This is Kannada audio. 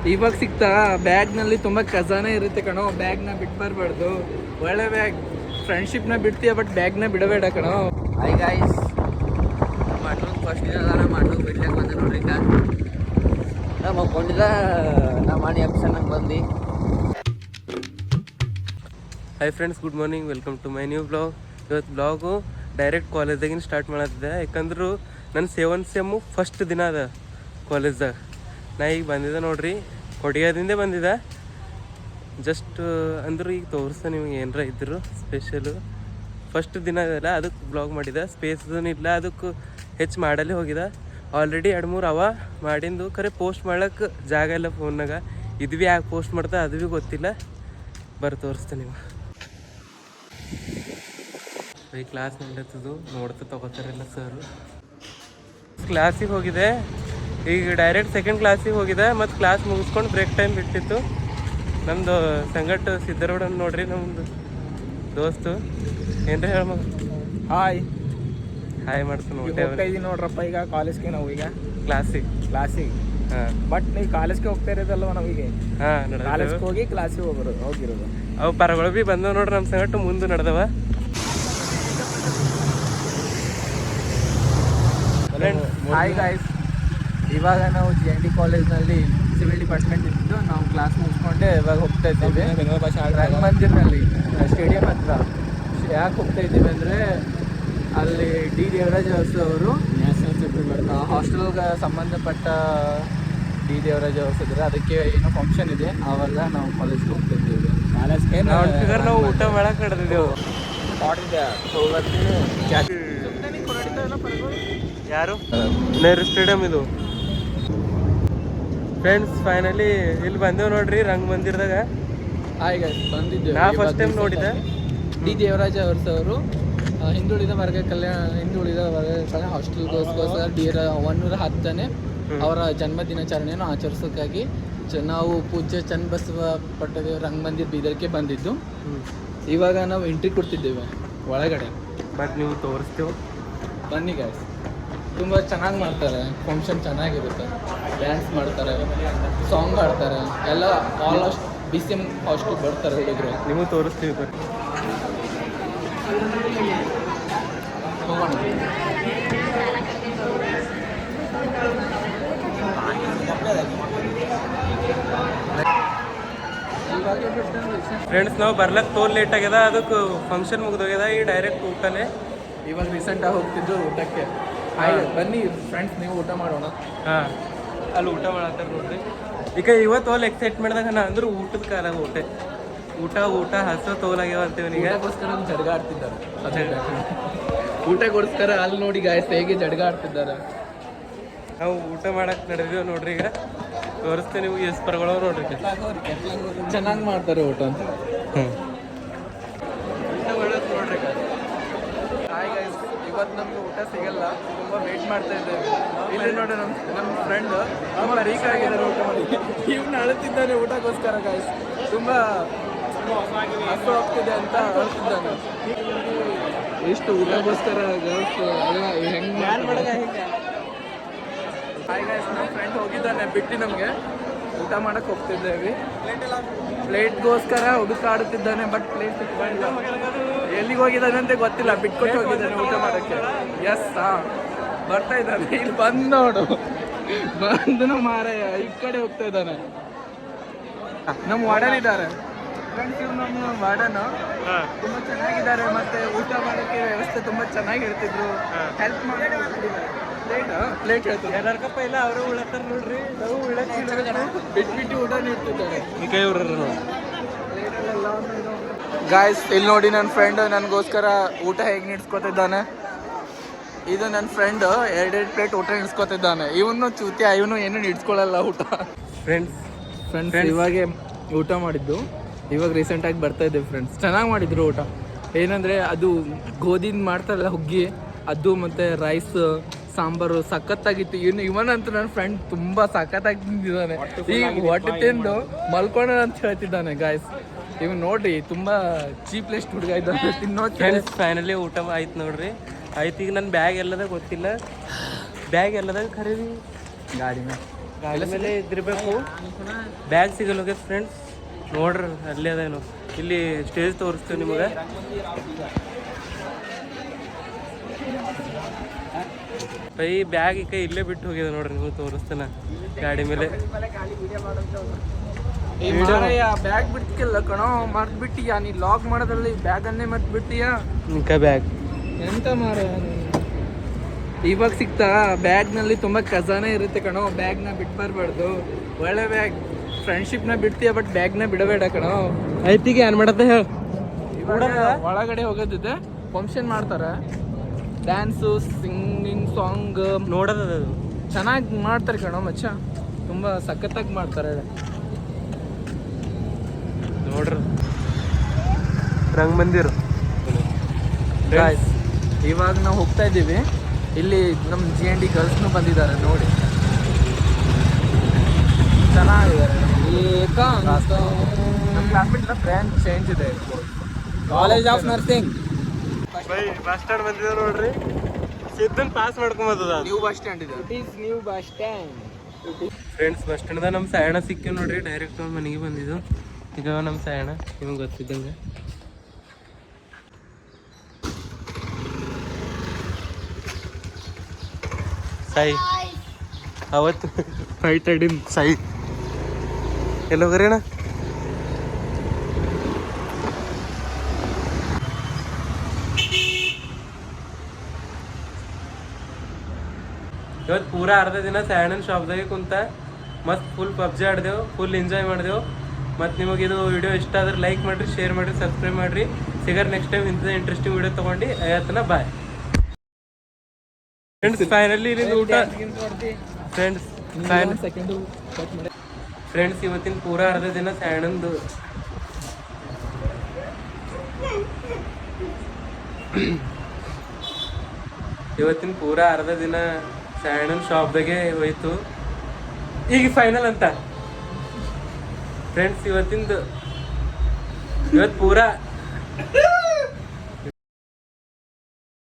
ಇವಾಗ ಸಿಗ್ತಾ ಬ್ಯಾಗ್ನಲ್ಲಿ ತುಂಬ ಖಜಾನೆ ಇರುತ್ತೆ ಕಣೋ. ಬ್ಯಾಗ್ನ ಬಿಟ್ಟು ಬರಬಾರ್ದು. ಒಳ್ಳೆ ಬ್ಯಾಗ್. ಫ್ರೆಂಡ್ಶಿಪ್ನ ಬಿಡ್ತೀಯ ಬಟ್ ಬ್ಯಾಗ್ನ ಬಿಡಬೇಡ ಕಣೋ. ಹಾಯ್ ಗಾಯ್ಸ್, ಮಾಡ್ಲೋದು ಫಸ್ಟ್ ದಿನ ಮಾಡ್ಲೋದು ಬಿಡ್ಲಿಕ್ಕೆ ಬಂದೆ ನೋಡ್ರಿ. ಈಗ ನಾವು ಮಕ್ಕೊಂಡಿದ್ದ ನಾ ಮಾಡಿ ಎಪ್ಸನ್ ನಂಗೆ ಬಂದು. Hi friends, good morning, welcome to my new blog. ಇವತ್ತು ಬ್ಲಾಗು ಡೈರೆಕ್ಟ್ ಕಾಲೇಜ್ದಾಗಿನ ಸ್ಟಾರ್ಟ್ ಮಾಡತ್ತಿದ್ದೆ. ಯಾಕಂದ್ರೆ ನನ್ನ 7th ಸೆಮ್ಮು ಫಸ್ಟ್ ದಿನ ಅದ ಕಾಲೇಜ್ದಾಗ. ನಾ ಈಗ ಬಂದಿದ್ದೆ ನೋಡ್ರಿ, ಕೊಡಿಯಾದಿಂದ ಬಂದಿದ್ದೆ. ಜಸ್ಟ್ ಅಂದ್ರೆ ಈಗ ತೋರಿಸ್ದೆ ನಿಮಗೆ ಏನರ ಇದ್ರು ಸ್ಪೆಷಲು. ಫಸ್ಟ್ ದಿನ ಇದೆಲ್ಲ ಅದಕ್ಕೆ ಬ್ಲಾಗ್ ಮಾಡಿದೆ. ಸ್ಪೇಸೂ ಇಲ್ಲ, ಅದಕ್ಕೆ ಹೆಚ್ಚು ಮಾಡಲ್ಲೇ ಹೋಗಿದೆ. ಆಲ್ರೆಡಿ 2-3 ಅವ ಮಾಡಿಂದು. ಖರೆ ಪೋಸ್ಟ್ ಮಾಡ್ಲಿಕ್ಕೆ ಜಾಗ ಇಲ್ಲ ಫೋನ್ನಾಗ. ಇದು ಭೀ ಯಾಕೆ ಪೋಸ್ಟ್ ಮಾಡ್ತಾ ಅದು ಭೀ ಗೊತ್ತಿಲ್ಲ. ತೋರಿಸ್ತೆ ನೀವು. ಈ ಕ್ಲಾಸ್ ನಡೀತದು ನೋಡ್ತಾ ತಗೋತಾರಲ್ಲ ಸರ್. ಕ್ಲಾಸಿಗೆ ಹೋಗಿದೆ, ಈಗ ಡೈರೆಕ್ಟ್ ಸೆಕೆಂಡ್ ಕ್ಲಾಸಿಗೆ ಹೋಗಿದೆ. ಮತ್ತು ಕ್ಲಾಸ್ ಮುಗಿಸ್ಕೊಂಡು ಬ್ರೇಕ್ ಟೈಮ್ ಬಿಟ್ಟಿತ್ತು. ನಮ್ಮದು ಸಂಗಟ್ ಸಿದ್ದರಗೌಡನ್ ನೋಡ್ರಿ, ನಮ್ಮದು ದೋಸ್ತು. ಏನ್ರಿ ಹೇಳ ಮಗ? ಹಾಯ್ ಮಾಡ್ತಾನೆ. ಹೋಗ್ತಾ ಇದೀನಿ ನೋಡ್ರಪ್ಪ ಈಗ ಕಾಲೇಜ್ಗೆ. ನಾವು ಈಗ ಕ್ಲಾಸಿಗೆ ಹಾಂ. ಬಟ್ ನೀವು ಕಾಲೇಜ್ಗೆ ಹೋಗ್ತಾ ಇರೋದಲ್ವ ನಾವೀಗ? ಹಾಂ, ಕಾಲೇಜ್ಗೆ ಹೋಗಿ ಕ್ಲಾಸಿಗೆ ಹೋಗಿರೋದು. ಅವು ಪರಗಳು ಭೀ ಬಂದವು ನೋಡ್ರಿ ನಮ್ಮ ಸಂಗಟ್ಟು. ಮುಂದೆ ನಡೆದವ. ಹಾಯ್ ಗಾಯ್ಸ್, ಇವಾಗ ನಾವು JNT ಕಾಲೇಜ್ನಲ್ಲಿ ಸಿವಿಲ್ ಡಿಪಾರ್ಟ್ಮೆಂಟ್ ಇದ್ದು ನಾವು ಕ್ಲಾಸ್ ಮುಗಿಸ್ಕೊಂಡೆ ಇವಾಗ ಹೋಗ್ತಾ ಇದ್ದೀವಿ ರಂಗಮಂದಿರ್ನಲ್ಲಿ ಸ್ಟೇಡಿಯಂ ಹತ್ರ. ಯಾಕೆ ಹೋಗ್ತಾ ಇದ್ದೀವಿ ಅಂದರೆ ಅಲ್ಲಿ ಡಿ ದೇವರಾಜ್ ಅವರು ಹಾಸ್ಟೆಲ್ಗೆ ಸಂಬಂಧಪಟ್ಟ ಡಿ ದೇವರಾಜ್ ಇದ್ದಾರೆ. ಅದಕ್ಕೆ ಏನೋ ಫಂಕ್ಷನ್ ಇದೆ, ಆವಾಗ ನಾವು ಕಾಲೇಜ್ಗೆ ಹೋಗ್ತಾ ಇದ್ದೀವಿ. ನಾವು ಊಟ ಮಾಡಕ್ಕೆ ನಡೆದಿದ್ದೆವು. ಯಾರು ನೆಹರು ಸ್ಟೇಡಿಯಂ ಇದು. ಫ್ರೆಂಡ್ಸ್ ಫೈನಲಿ ಇಲ್ಲಿ ಬಂದೇವು ನೋಡ್ರಿ ರಂಗಮಂದಿರದಾಗ. ಹಾಯ್ ಗಾಯ್ಸ್, ಬಂದಿದ್ದೇವೆ. ನಾ ಫಸ್ಟ್ ಟೈಮ್ ನೋಡಿದ್ದೆ. ಡಿ ದೇವರಾಜ್ ಅವರು ಹಿಂದುಳಿದ ವರ್ಗ ಕಲ್ಯಾಣ ಹಾಸ್ಟೆಲ್ಗೋಸ್ಕರ 110ನೇ ಅವರ ಜನ್ಮ ದಿನಾಚರಣೆಯನ್ನು ಆಚರಿಸೋಕ್ಕಾಗಿ ನಾವು ಪೂಜ್ಯ ಚನ್ನಬಸವ ಪಟ್ಟದೇವ ರಂಗಮಂದಿರ ಬೀದರ್ಗೆ ಬಂದಿದ್ದು. ಇವಾಗ ನಾವು ಎಂಟ್ರಿ ಕೊಡ್ತಿದ್ದೇವೆ ಒಳಗಡೆ. ಬಟ್ ನೀವು ತೋರಿಸ್ತೇವೆ, ಬನ್ನಿ ಗಾಯ್ಸ್. ತುಂಬ ಚೆನ್ನಾಗಿ ಮಾಡ್ತಾರೆ, ಫಂಕ್ಷನ್ ಚೆನ್ನಾಗಿರುತ್ತೆ. ಡ್ಯಾನ್ಸ್ ಮಾಡ್ತಾರೆ, ಸಾಂಗ್ ಆಡ್ತಾರೆ ಎಲ್ಲ. ಆಲ್ಮೋಸ್ಟ್ BCM ಹಾಸ್ಟೆಲ್ ಬರ್ತಾರೆ ಹುಡುಗರು. ನಿಮಗೆ ತೋರಿಸ್ತೀವಿ ಬರ್ರಿ. ಹೋಗೋಣ. ಫ್ರೆಂಡ್ಸ್ ನಾವು ಬರ್ಲಕ್ಕೆ ತೋಲ್ ಲೇಟ್ ಆಗ್ಯದ, ಅದಕ್ಕೆ ಫಂಕ್ಷನ್ ಮುಗಿದೋಗ್ಯದ. ಈ ಡೈರೆಕ್ಟ್ ಊಟನೇ. ಇವಾಗ ರೀಸೆಂಟಾಗಿ ಹೋಗ್ತಿದ್ದು ಊಟಕ್ಕೆ. ಬನ್ನಿ ಫ್ರೆಂಡ್ಸ್, ನೀವು ಊಟ ಮಾಡೋಣ. ಹಾಂ, ಅಲ್ಲಿ ಊಟ ಮಾಡತ್ತಾರ ನೋಡ್ರಿ. ಈಗ ಇವತ್ತು ತೋಲ್ ಎಕ್ಸೈಟ್ಮೆಂಟ್ದಾಗ ನಾ ಅಂದ್ರೆ ಊಟದ ಕಾಲ. ಊಟ ಹಸು ತೋಲಾಗ್ಯಾವ ಅಂತೀವಿ. ಊಟಕ್ಕೋಸ್ಕರ ಜಡ್ಗ ಆಡ್ತಿದ್ದಾರೆ. ಊಟಕ್ಕೋಸ್ಕರ ಅಲ್ಲಿ ನೋಡಿ ಗಾಯ್ಸ್ ಹೇಗೆ ಜಡ್ಗ ಆಡ್ತಿದ್ದಾರೆ. ನಾವು ಊಟ ಮಾಡಕ್ಕೆ ನಡೆದಿದ್ದೇವೆ ನೋಡ್ರಿ. ಈಗ ತೋರಿಸ್ತೇನೆ ನೀವು ಎಷ್ಟು ಪರಗಳು ನೋಡ್ರಿ. ಚೆನ್ನಾಗಿ ಮಾಡ್ತಾರೆ ಊಟ ಅಂತ. ಊಟ ಮಾಡೋದು ನೋಡ್ರಿ. ಹಾಯ್ ಗೈಸ್, ಇವತ್ತು ನಮ್ಗೆ ಊಟ ಸಿಗಲ್ಲ, ತುಂಬ ವೇಟ್ ಮಾಡ್ತಾ ಇದ್ದೇವೆ. ಇಲ್ಲಿ ನೋಡಿ ನಮ್ಮ ಫ್ರೆಂಡ್ ತುಂಬ ರೀಕ್ ಆಗಿದ್ದಾರೆ ಊಟ ಮಾಡಿ. ಇವ್ನು ಅಳುತ್ತಿದ್ದಾನೆ ಊಟಕ್ಕೋಸ್ಕರ ಗಾಯ್ಸ್. ತುಂಬ ಹಸು ಆಗ್ತಿದೆ ಅಂತ ಅಳುತ್ತಿದ್ದಾನೆ. ಎಷ್ಟು ಊಟಕ್ಕೋಸ್ಕರ ಗೈಸ್ ಹೆಂಗೆ ಹಾಯ್ ಗೈಸ್, ನಮ್ಮ ಫ್ರೆಂಡ್ ಹೋಗಿದ್ದಾನೆ ಬಿಟ್ಟು ನಮಗೆ. ಊಟ ಮಾಡಕ್ಕೆ ಹೋಗ್ತಿದ್ದೇವೆ. ಪ್ಲೇಟ್ಗೋಸ್ಕರ ಹುಡುಕಾಡುತ್ತಿದ್ದಾನೆ, ಬಟ್ ಪ್ಲೇಟ್ ಸಿಕ್ಕಿಲ್ಲ. ಎಲ್ಲಿಗೆ ಹೋಗಿದ್ದಾನೆ ಅಂತ ಗೊತ್ತಿಲ್ಲ, ಬಿಟ್ಕೊಟ್ಟು ಹೋಗಿದ್ದಾನೆ ಊಟ ಮಾಡೋಕ್ಕೆ. ಎಸ್, ಬರ್ತಾ ಇದ್ದಾನೆ. ಇಲ್ಲಿ ಬಂದು ನೋಡು, ಬಂದು ಮಾರಾಯ ಈ ಕಡೆ ಹೋಗ್ತಾ ಇದ್ದಾನೆ. ನಮ್ಮ ವಾರ್ಡನ್ ಇದ್ದಾರೆ ಫ್ರೆಂಡ್ಸ್. ಇವ್ರು ನಮ್ಮ ವಾರ್ಡನು ತುಂಬ ಚೆನ್ನಾಗಿದ್ದಾರೆ. ಮತ್ತು ಊಟ ಮಾಡೋಕ್ಕೆ ವ್ಯವಸ್ಥೆ ತುಂಬ ಚೆನ್ನಾಗಿರ್ತಿದ್ರು. ಹೆಲ್ಪ್ ಮಾಡಿ ಪ್ಲೇಟ್ ಹೇಳ್ತಾರೆ ಎಲ್ಲರಿಗಪ್ಪ. ಇಲ್ಲ ಅವರು ಉಳತ್ತಾರ ನೋಡ್ರಿ. ನಾವು ಬಿಟ್ಟು ಊಟ ನೀಡ್ತಿದ್ದಾರೆ. ಗಾಯ್ಸ್, ಇಲ್ಲಿ ನೋಡಿ ನನ್ನ ಫ್ರೆಂಡ್ ನನಗೋಸ್ಕರ ಊಟ ಹೇಗೆ ನೀಡ್ಸ್ಕೊತಿದ್ದಾನೆ. ಇದು ನನ್ನ ಫ್ರೆಂಡ್ 2 ಪ್ಲೇಟ್ ಊಟ ನೀಡ್ಸ್ಕೊತಿದ್ದಾನೆ. ಇವನು ಚೂತ್ಯ, ಇವನು ಏನು ನೀಡ್ಸ್ಕೊಳ್ಳಲ್ಲ ಊಟ. ಫ್ರೆಂಡ್ಸ್ ಇವಾಗೆ ಊಟ ಮಾಡಿದ್ದು. ಇವಾಗ ರೀಸೆಂಟಾಗಿ ಬರ್ತಾ ಇದ್ದೇವೆ ಫ್ರೆಂಡ್ಸ್. ಚೆನ್ನಾಗಿ ಮಾಡಿದ್ರು ಊಟ. ಏನಂದರೆ ಅದು ಗೋಧಿನ ಮಾಡ್ತಾರಲ್ಲ ಹುಗ್ಗಿ, ಅದು ಮತ್ತು ರೈಸ್ ಸಾಂಬಾರು ಸಖತ್ತಾಗಿತ್ತು. ಇವನಂತೂ ನನ್ನ ಫ್ರೆಂಡ್ ತುಂಬ ಸಖತ್ತಾಗಿ ತಿಂದಿದ್ದಾನೆ. ಈಗ ಹೊಟ್ಟೆ ತಿಂದು ಮಲ್ಕೊಂಡ ಅಂತ ಹೇಳ್ತಿದ್ದಾನೆ ಗಾಯ್ಸ್. ಇವ್ ನೋಡ್ರಿ, ತುಂಬ ಚೀಪ್ಲೆಸ್ಟ್ ಹುಡುಗ ಇದ್ದಾನೆ. ತಿನ್ನೋಕೆ ಫೈನಲಿ ಊಟ ಆಯ್ತು ನೋಡ್ರಿ. ಆಯ್ತು, ಈಗ ನನ್ನ ಬ್ಯಾಗ್ ಎಲ್ಲದ ಗೊತ್ತಿಲ್ಲ. ಬ್ಯಾಗ್ ಎಲ್ಲದಾಗ ಖರೀದಿ ಗಾಡಿ ಮೇಲೆ ಗಾಡಿ ಮೇಲೆ ಇದ್ದಿರ್ಬೇಕು. ಬ್ಯಾಗ್ ಸಿಗಲ್ಲ ಹೋಗ್ಯದ ಫ್ರೆಂಡ್ಸ್, ನೋಡ್ರಿ ಅಲ್ಲೇ ಅದೇನು. ಇಲ್ಲಿ ಸ್ಟೇಜ್ ತೋರಿಸ್ತೀವಿ ನಿಮಗೆ. ಬೈ ಬ್ಯಾಗ್ ಈ ಕೈ ಇಲ್ಲೇ ಬಿಟ್ಟು ಹೋಗ್ಯದ ನೋಡ್ರಿ, ನೀವು ತೋರಿಸ್ತಾನ ಗಾಡಿ ಮೇಲೆ. ಬ್ಯಾಗ್ ಬಿಡ್ತಿಲ್ಲ ಕಣೋ, ಮರ್ತ್ ಬಿಟ್ಟಿಯಾ ನೀ ಲಾಕ್ ಮಾಡೋದ್ರಲ್ಲಿ ಬ್ಯಾಗನ್ನೇ ಮರ್ತ್ ಬಿಟ್ಟಿಯಾ. ನಿಂಕ ಬ್ಯಾಗ್ ಎಂತ ಮಾರ ಇವಾಗ ಸಿಗ್ತಾ? ಬ್ಯಾಗ್ನಲ್ಲಿ ತುಂಬಾ ಖಜಾನೆ ಇರುತ್ತೆ ಕಣೋ, ಬ್ಯಾಗ್ನ ಬಿಟ್ಟು ಬರಬಾರ್ದು. ಒಳ್ಳೆ ಬ್ಯಾಗ್, ಫ್ರೆಂಡ್ಶಿಪ್ನ ಬಿಡ್ತೀಯ ಬಟ್ ಬ್ಯಾಗ್ನ ಬಿಡಬೇಡ ಕಣೋ. ಐತಿಗೆ ಏನ್ ಮಾಡತ್ತೆ ಹೇಳ. ಒಳಗಡೆ ಹೋಗೋದಿದೆ, ಫಂಕ್ಷನ್ ಮಾಡ್ತಾರೆ, ಡ್ಯಾನ್ಸು, ಸಿಂಗಿಂಗ್, ಸಾಂಗ್ ನೋಡೋದು ಚೆನ್ನಾಗಿ ಮಾಡ್ತಾರೆ ಕಣೋ ಮಚ್ಚ, ತುಂಬಾ ಸಖತ್ತಾಗಿ ಮಾಡ್ತಾರೆ. ನೋಡ್ರಿ ರಂಗ್ ಮಂದಿರ. ಇವಾಗ ನಾವು ಹೋಗ್ತಾ ಇದ್ದೀವಿ, ಇಲ್ಲಿ ನಮ್ಮ GND ಗರ್ಲ್ಸ್ನು ಬಂದಿದ್ದಾರೆ ನೋಡಿ, ಚೆನ್ನಾಗಿದ್ದಾರೆ. ನಮ್ಮ ಕ್ಲಾಸ್ಮೇಟ್ ಬ್ರ್ಯಾಂಡ್ ಚೇಂಜ್ ಇದೆ, college of nursing. Bus stand ಬಂದಿದೆ ನೋಡ್ರಿ, ಸಿದ್ದನ್ ಪಾಸ್ ಮಾಡ್ಕೊಂಬದ. ನ್ಯೂ ಬಸ್ ಸ್ಟ್ಯಾಂಡ್ ಇದೆ, it is new bus stand. Friends bus ಸ್ಟ್ಯಾಂಡ್ದಾಗ ನಮ್ಮ ಸಾಯಣ ಸಿಕ್ಕಿ ನೋಡ್ರಿ, ಡೈರೆಕ್ಟ್ ಅವ್ನ ಮನೆಗೆ ಬಂದಿದ್ದು. ಈಗ ನಮ್ಮ ಸಾಯಣ ನಿಮ್ಗೆ ಗೊತ್ತಿದ್ದಂಗೆ. ಸಾಯಿ ಅವತ್ತು ಫೈಟ್ ಆಡಿನ ಸಾಯಿ ಎಲ್ಲೋಗ್ರೇಣ. ಇವತ್ತು ಪೂರಾ ಅರ್ಧ ದಿನ ಸಾಯಣ್ಣನ ಶಾಪ್ದಾಗೆ ಕುಂತ ಮಸ್ತ್ ಫುಲ್ ಪಬ್ಜಿ ಆಡ್ದೆವು, ಫುಲ್ ಎಂಜಾಯ್ ಮಾಡಿದೆವು. ಮತ್ತು ನಿಮಗೆ ಇದು ವಿಡಿಯೋ ಇಷ್ಟ ಆದ್ರೆ ಲೈಕ್ ಮಾಡಿರಿ, ಶೇರ್ ಮಾಡಿರಿ, ಸಬ್ಸ್ಕ್ರೈಬ್ ಮಾಡಿರಿ. ಸಿಗರ್ ನೆಕ್ಸ್ಟ್ ಟೈಮ್ ಇಂಥ ಇಂಟ್ರೆಸ್ಟಿಂಗ್ ವಿಡಿಯೋ ತೊಗೊಂಡು ಆಯ್ತನ ಬಾಯ್. ಫ್ರೆಂಡ್ಸ್ ಫೈನಲಿ ಇಲ್ಲಿ ಊಟ. ಫ್ರೆಂಡ್ಸ್ ಇವತ್ತಿನ ಪೂರಾ ಅರ್ಧ ದಿನ ಸಾಯಣ್ಣಂದು ಇವತ್ತಿನ ಪೂರಾ ಅರ್ಧ ದಿನ ಸಾಯಣ್ಣನ ಶಾಪ್ದಾಗೆ ಹೋಯ್ತು. ಈಗ ಫೈನಲ್ ಅಂತ ಫ್ರೆಂಡ್ಸ್ ಇವತ್ತು ಪೂರಾ